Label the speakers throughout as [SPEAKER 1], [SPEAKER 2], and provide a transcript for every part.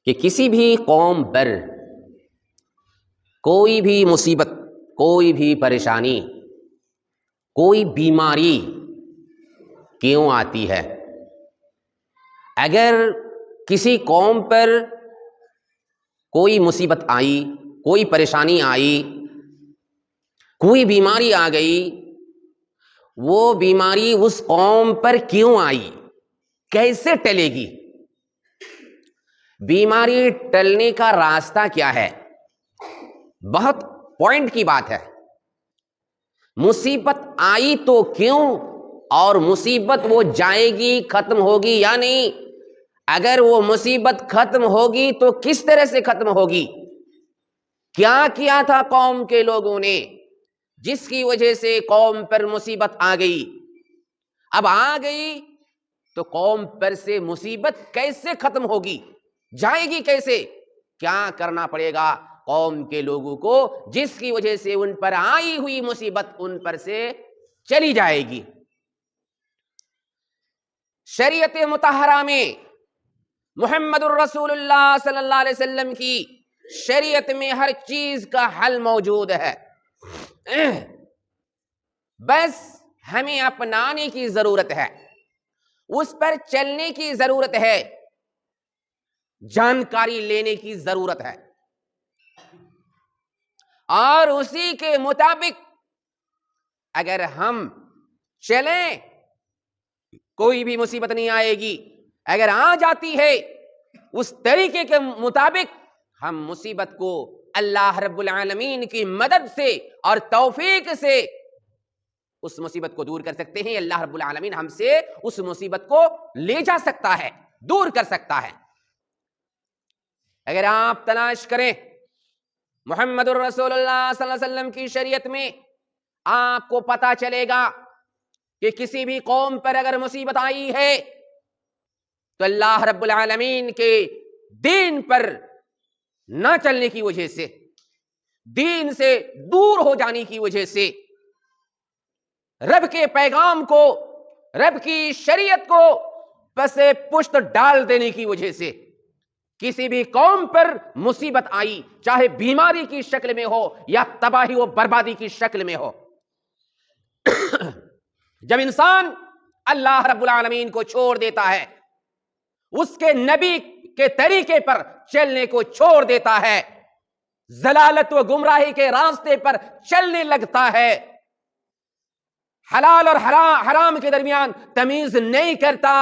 [SPEAKER 1] کہ کسی بھی قوم پر کوئی بھی مصیبت، کوئی بھی پریشانی، کوئی بیماری کیوں آتی ہے؟ اگر کسی قوم پر کوئی مصیبت آئی، کوئی پریشانی آئی، کوئی بیماری آ گئی، وہ بیماری اس قوم پر کیوں آئی، کیسے ٹلے گی؟ بیماری ٹلنے کا راستہ کیا ہے؟ بہت پوائنٹ کی بات ہے۔ مصیبت آئی تو کیوں، اور مصیبت وہ جائے گی، ختم ہوگی یا نہیں؟ اگر وہ مصیبت ختم ہوگی تو کس طرح سے ختم ہوگی؟ کیا کیا تھا قوم کے لوگوں نے جس کی وجہ سے قوم پر مصیبت آ گئی؟ اب آ گئی تو قوم پر سے مصیبت کیسے ختم ہوگی، جائے گی کیسے؟ کیا کرنا پڑے گا قوم کے لوگوں کو جس کی وجہ سے ان پر آئی ہوئی مصیبت ان پر سے چلی جائے گی؟ شریعت مطہرہ میں محمد الرسول اللہ صلی اللہ علیہ وسلم کی شریعت میں ہر چیز کا حل موجود ہے، بس ہمیں اپنانے کی ضرورت ہے، اس پر چلنے کی ضرورت ہے، جانکاری لینے کی ضرورت ہے، اور اسی کے مطابق اگر ہم چلیں کوئی بھی مصیبت نہیں آئے گی۔ اگر آ جاتی ہے اس طریقے کے مطابق ہم مصیبت کو اللہ رب العالمین کی مدد سے اور توفیق سے اس مصیبت کو دور کر سکتے ہیں۔ اللہ رب العالمین ہم سے اس مصیبت کو لے جا سکتا ہے، دور کر سکتا ہے۔ اگر آپ تلاش کریں محمد الرسول اللہ صلی اللہ علیہ وسلم کی شریعت میں، آپ کو پتا چلے گا کہ کسی بھی قوم پر اگر مصیبت آئی ہے تو اللہ رب العالمین کے دین پر نہ چلنے کی وجہ سے، دین سے دور ہو جانے کی وجہ سے، رب کے پیغام کو، رب کی شریعت کو پس پشت ڈال دینے کی وجہ سے کسی بھی قوم پر مصیبت آئی، چاہے بیماری کی شکل میں ہو یا تباہی و بربادی کی شکل میں ہو، جب انسان اللہ رب العالمین کو چھوڑ دیتا ہے، اس کے نبی کے طریقے پر چلنے کو چھوڑ دیتا ہے، ضلالت و گمراہی کے راستے پر چلنے لگتا ہے، حلال اور حرام کے درمیان تمیز نہیں کرتا،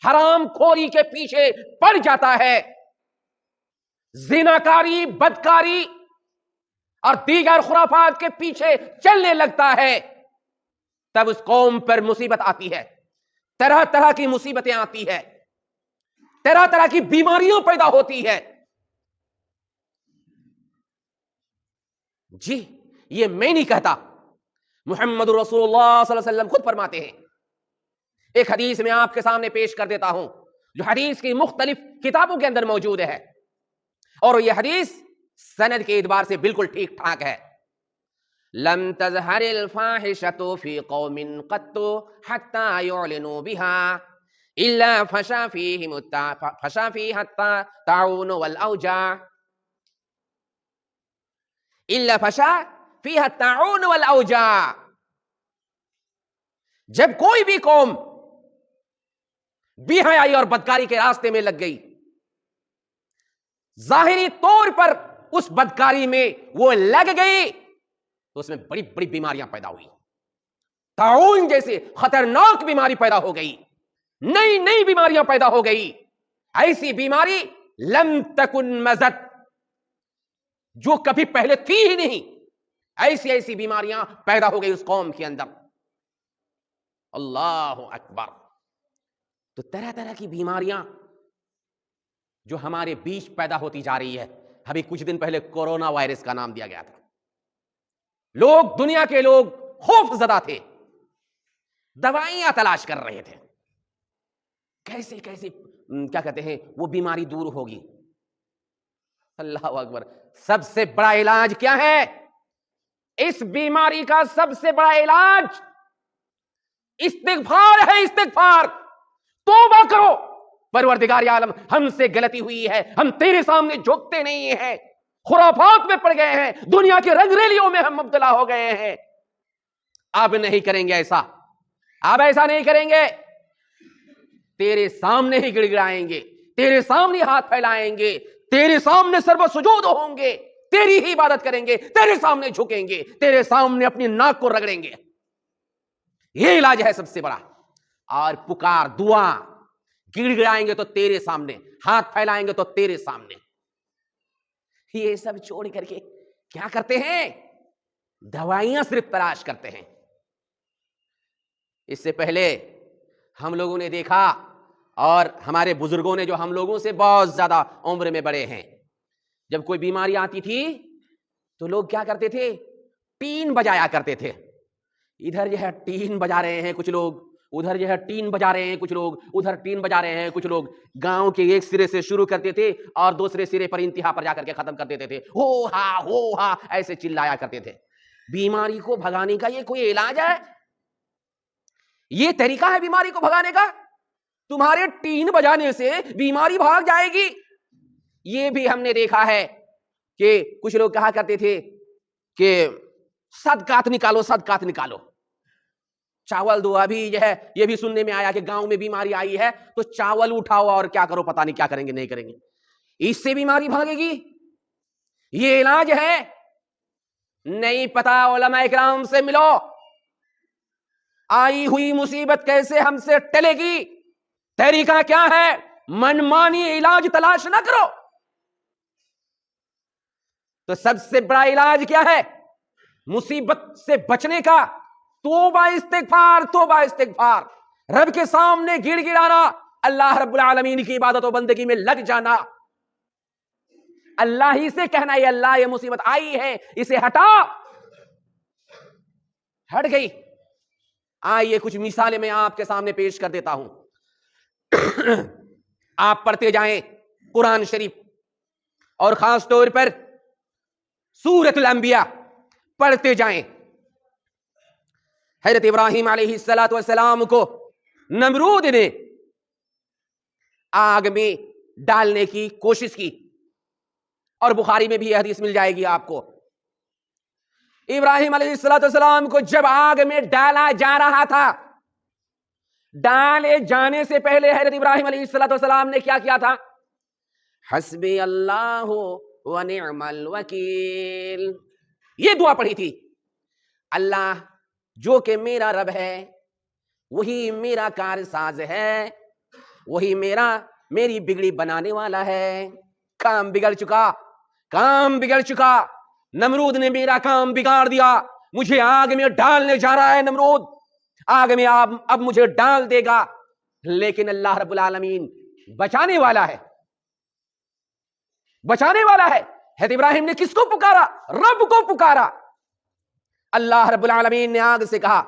[SPEAKER 1] حرام خوری کے پیچھے پڑ جاتا ہے، زناکاری، بدکاری اور دیگر خرافات کے پیچھے چلنے لگتا ہے، تب اس قوم پر مصیبت آتی ہے، طرح طرح کی مصیبتیں آتی ہے، طرح طرح کی بیماریاں پیدا ہوتی ہے۔ جی یہ میں نہیں کہتا، محمد رسول اللہ صلی اللہ علیہ وسلم خود فرماتے ہیں۔ ایک حدیث میں آپ کے سامنے پیش کر دیتا ہوں جو حدیث کی مختلف کتابوں کے اندر موجود ہے، اور یہ حدیث سند کے اعتبار سے بالکل ٹھیک ٹھاک ہے۔ لم تظہر الفاحشۃ فی قوم قط حتی یعلنوا بها الا فشا فیہا الطاعون والاوجاع، الا فشا فیہا الطاعون والاوجاع۔ جب کوئی بھی قوم بے حیائی اور بدکاری کے راستے میں لگ گئی، ظاہری طور پر اس بدکاری میں وہ لگ گئی تو اس میں بڑی بڑی بیماریاں پیدا ہوئی، طاعون جیسے خطرناک بیماری پیدا ہو گئی، نئی نئی بیماریاں پیدا ہو گئی، ایسی بیماری لم تکن مزت جو کبھی پہلے تھی ہی نہیں، ایسی ایسی بیماریاں پیدا ہو گئی اس قوم کے اندر۔ اللہ اکبر۔ تو طرح طرح کی بیماریاں جو ہمارے بیچ پیدا ہوتی جا رہی ہے۔ ابھی کچھ دن پہلے کورونا وائرس کا نام دیا گیا تھا، لوگ، دنیا کے لوگ خوف زدہ تھے، دوائیاں تلاش کر رہے تھے، کیسے کیسے کیا کہتے ہیں وہ بیماری دور ہوگی۔ اللہ اکبر۔ سب سے بڑا علاج کیا ہے؟ اس بیماری کا سب سے بڑا علاج استغفار ہے، استغفار، توبہ کرو، پروردگار عالم ہم سے غلطی ہوئی ہے, ہم تیرے سامنے جھکتے نہیں ہیں, خرافات میں پڑ گئے ہیں, دنیا کے رنگ ریلیوں میں ہم مبتلا ہو گئے ہیں. اب نہیں کریں گے ایسا, اب ایسا نہیں کریں گے. تیرے سامنے ہی گڑ گڑائیں گے, تیرے سامنے ہاتھ پھیلائیں گے, تیرے سامنے سرو سجود ہوں گے, تیری ہی عبادت کریں گے, تیرے سامنے جھکیں گے, تیرے سامنے اپنی ناک کو رگڑیں گے. یہ علاج ہے سب سے بڑا. اور پکار, دعا, گڑ گڑائیں گے تو تیرے سامنے, ہاتھ پھیلائیں گے تو تیرے سامنے. یہ سب چھوڑ کر کے کیا کرتے ہیں؟ دوائیاں صرف تلاش کرتے ہیں. اس سے پہلے ہم لوگوں نے دیکھا, اور ہمارے بزرگوں نے جو ہم لوگوں سے بہت زیادہ عمر میں بڑے ہیں, جب کوئی بیماری آتی تھی تو لوگ کیا کرتے تھے؟ ٹین بجایا کرتے تھے. ادھر جو ہے ٹین بجا رہے ہیں کچھ لوگ, ادھر جو ہے ٹین بجا رہے ہیں کچھ لوگ, ادھر ٹین بجا رہے ہیں کچھ لوگ. گاؤں کے ایک سرے سے شروع کرتے تھے اور دوسرے سرے پر انتہا پر جا کر کے ختم کر دیتے تھے. ہو ہا ایسے چلایا کرتے تھے. بیماری کو بھگانے کا یہ کوئی علاج ہے؟ یہ طریقہ ہے بیماری کو بھگانے کا؟ تمہارے ٹین بجانے سے بیماری بھاگ جائے گی؟ یہ بھی ہم نے دیکھا ہے کہ کچھ لوگ کہا کرتے تھے کہ صدقات نکالو, صدقات نکالو, چاول دو. ابھی جو ہے یہ بھی سننے میں آیا کہ گاؤں میں بیماری آئی ہے تو چاول اٹھاؤ اور کیا کرو, پتہ نہیں کیا کریں گے, نہیں کریں گے. اس سے بیماری بھاگے گی؟ یہ علاج ہے؟ نہیں پتا. علماء کرام سے ملو, آئی ہوئی مصیبت کیسے ہم سے ٹلے گی, طریقہ کیا ہے. منمانی علاج تلاش نہ کرو. تو سب سے بڑا علاج کیا ہے مصیبت سے بچنے کا؟ توبہ استغفار, توبہ استغفار. رب کے سامنے گڑ گڑانا, اللہ رب العالمین کی عبادت و بندگی میں لگ جانا, اللہ ہی سے کہنا ہے اللہ یہ مصیبت آئی ہے اسے ہٹا. ہٹ گئی. آئیے کچھ مثالیں میں آپ کے سامنے پیش کر دیتا ہوں. آپ پڑھتے جائیں قرآن شریف, اور خاص طور پر سورۃ الانبیاء پڑھتے جائیں. حضرت ابراہیم علیہ السلام کو نمرود نے آگ میں ڈالنے کی کوشش کی, اور بخاری میں بھی یہ حدیث مل جائے گی آپ کو. ابراہیم علیہ السلام کو جب آگ میں ڈالا جا رہا تھا, ڈالے جانے سے پہلے حضرت ابراہیم علیہ السلام نے کیا کیا تھا؟ حسبی اللہ و نعم الوکیل, یہ دعا پڑھی تھی. اللہ جو کہ میرا رب ہے, وہی میرا کار ساز ہے, وہی میری بگڑی بنانے والا ہے. کام بگڑ چکا, کام بگڑ چکا. نمرود نے میرا کام بگاڑ دیا, مجھے آگ میں ڈالنے جا رہا ہے نمرود, آگ میں اب مجھے ڈال دے گا, لیکن اللہ رب العالمین بچانے والا ہے, بچانے والا ہے. حضرت ابراہیم نے کس کو پکارا؟ رب کو پکارا. اللہ رب العالمین نے آگ سے کہا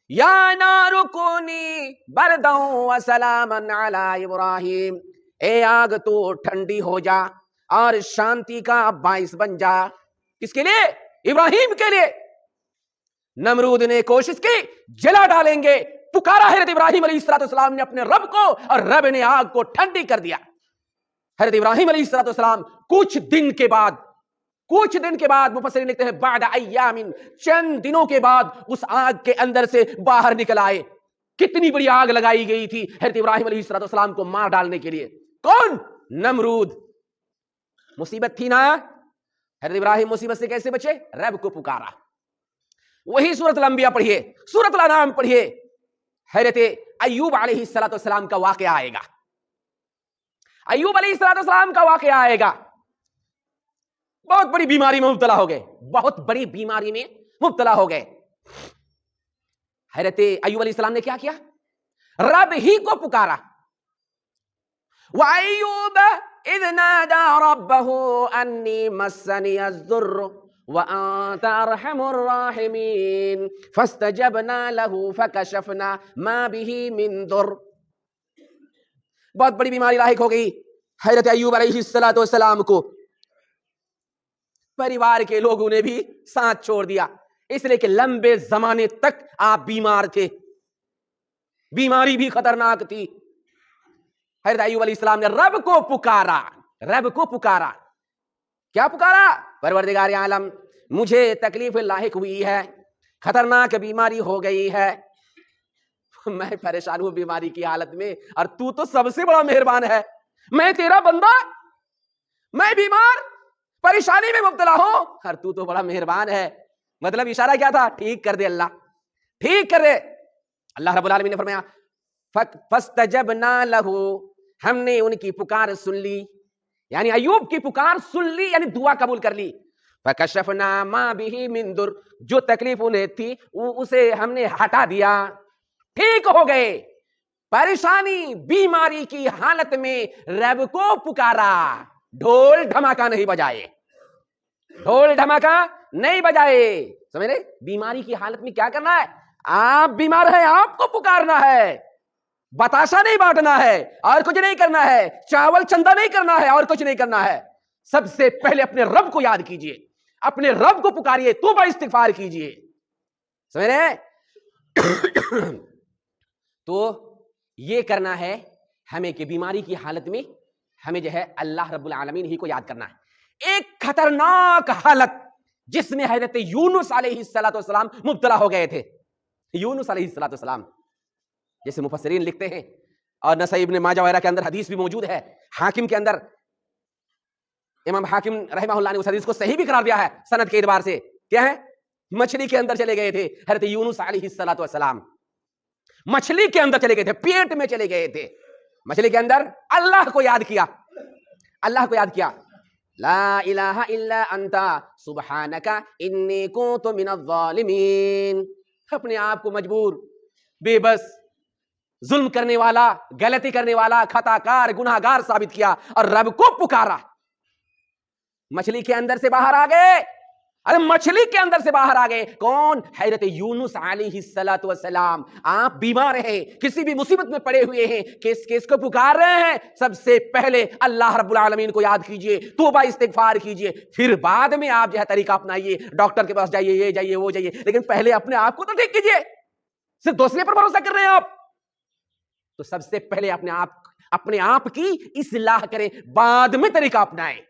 [SPEAKER 1] یا نار کونی بردا و سلاما علی ابراہیم, اے آگ تو ٹھنڈی ہو جا اور شانتی کا باعث بن جا. کس کے لیے؟ ابراہیم کے لیے. نمرود نے کوشش کی جلا ڈالیں گے, پکارا حضرت ابراہیم علیہ السلام نے اپنے رب کو, اور رب نے آگ کو ٹھنڈی کر دیا. حضرت ابراہیم علیہ السلام کچھ دن کے بعد مفسرین لکھتے ہیں بعد ایام, چند دنوں کے بعد اس آگ کے اندر سے باہر نکل آئے. کتنی بڑی آگ لگائی گئی تھی حضرت ابراہیم علیہ السلام کو مار ڈالنے کے لیے. کون؟ نمرود. مصیبت تھی نا. حضرت ابراہیم مصیبت سے کیسے بچے؟ رب کو پکارا. وہی سورۃ الانبیاء پڑھیے, سورۃ الانعام پڑھیے, حضرت ایوب علیہ السلام کا واقعہ آئے گا. ایوب علیہ السلام کا واقعہ آئے گا. بہت بڑی بیماری میں مبتلا ہو گئے, بہت بڑی بیماری میں مبتلا ہو گئے. حضرت ایوب علیہ السلام نے کیا کیا؟ رب ہی کو پکارا. وَأَيُّوبَ إِذْ نَادَى رَبَّهُ أَنِّي مَسَّنِيَ الضُّرُّ وَأَنْتَ أَرْحَمُ الرَّاحِمِينَ فَاسْتَجَبْنَا لَهُ فَكَشَفْنَا مَا بِهِ مِنْ ضُرٍّ. بہت بڑی بیماری لاحق ہو گئی حضرت ایوب علیہ السلام کو. پریوار کے لوگوں نے بھی ساتھ چھوڑ دیا, اس لیے کہ لمبے زمانے تک آپ بیمار تھے, بیماری بھی خطرناک تھی. حضرت ایوب علیہ السلام نے رب کو پکارا، رب کو پکارا. کیا پکارا؟ پروردگار عالم مجھے تکلیف لاحق ہوئی ہے، خطرناک بیماری ہو گئی ہے، میں پریشان ہوں بیماری کی حالت میں، اور تو سب سے بڑا مہربان ہے، میں تیرا بندہ، میں بیمار پریشانی میں مبتلا ہوں، اور تو بڑا مہربان ہے. مطلب اشارہ کیا تھا؟ ٹھیک کر دے اللہ، ٹھیک کر دے. اللہ رب العالمین نے فرمایا فاستجبنا لہ، ہم نے ان کی پکار سن لی، یعنی ایوب کی پکار سن لی، یعنی دعا قبول کر لی. فکشفنا ما بہ من در، جو تکلیف انہیں تھی اسے ہم نے ہٹا دیا، ٹھیک ہو گئے. پریشانی بیماری کی حالت میں رب کو پکارا، ڈھول دھماکہ نہیں بجائے، ڈھول دھماکہ نہیں بجائے. سمجھ رہے؟ بیماری کی حالت میں کیا کرنا ہے؟ آپ بیمار ہیں، آپ کو پکارنا ہے، بتاشا نہیں بانٹنا ہے، اور کچھ نہیں کرنا ہے، چاول چندہ نہیں کرنا ہے، اور کچھ نہیں کرنا ہے. سب سے پہلے اپنے رب کو یاد کیجئے، اپنے رب کو پکاریے، توبہ استغفار کیجئے. سمجھ رہے؟ تو یہ کرنا ہے ہمیں کہ بیماری کی حالت میں ہمیں جو ہے اللہ رب العالمین ہی کو یاد کرنا ہے. ایک خطرناک حالت جس میں حضرت یونس علیہ السلام مبتلا ہو گئے تھے. یونس علیہ السلام، جیسے مفسرین لکھتے ہیں، اور نسائی ابن ماجہ وغیرہ کے اندر حدیث بھی موجود ہے، حاکم کے اندر امام حاکم رحمہ اللہ نے اس حدیث کو صحیح بھی قرار دیا ہے سند کے اعتبار سے. کیا ہے؟ مچھلی کے اندر چلے گئے تھے حضرت یونس علیہ السلام، مچھلی کے اندر چلے گئے تھے، پیٹ میں چلے گئے تھے، مچھلی کے اندر اللہ کو یاد کیا، اللہ کو یاد کیا، لا الہ الا انت سبحانک انی کنت من الظالمین. اپنے آپ کو مجبور، بے بس، ظلم کرنے والا، غلطی کرنے والا، خطا کار، گناہ گار ثابت کیا، اور رب کو پکارا. مچھلی کے اندر سے باہر آ گئے. ارے مچھلی کے اندر سے باہر آ گئے کون؟ حضرت یونس علیہ السلام. آپ بیمار ہیں، کسی بھی مصیبت میں پڑے ہوئے ہیں، کس کو پکار رہے ہیں؟ سب سے پہلے اللہ رب العالمین کو یاد کیجئے، توبہ استغفار کیجئے، پھر بعد میں آپ جو ہے طریقہ اپنائیے، ڈاکٹر کے پاس جائیے، یہ جائیے، وہ جائیے، لیکن پہلے اپنے آپ کو تو ٹھیک کیجئے. صرف دوسرے پر بھروسہ کر رہے ہیں آپ، تو سب سے پہلے اپنے آپ کی اصلاح کریں، بعد میں طریقہ اپنائیں.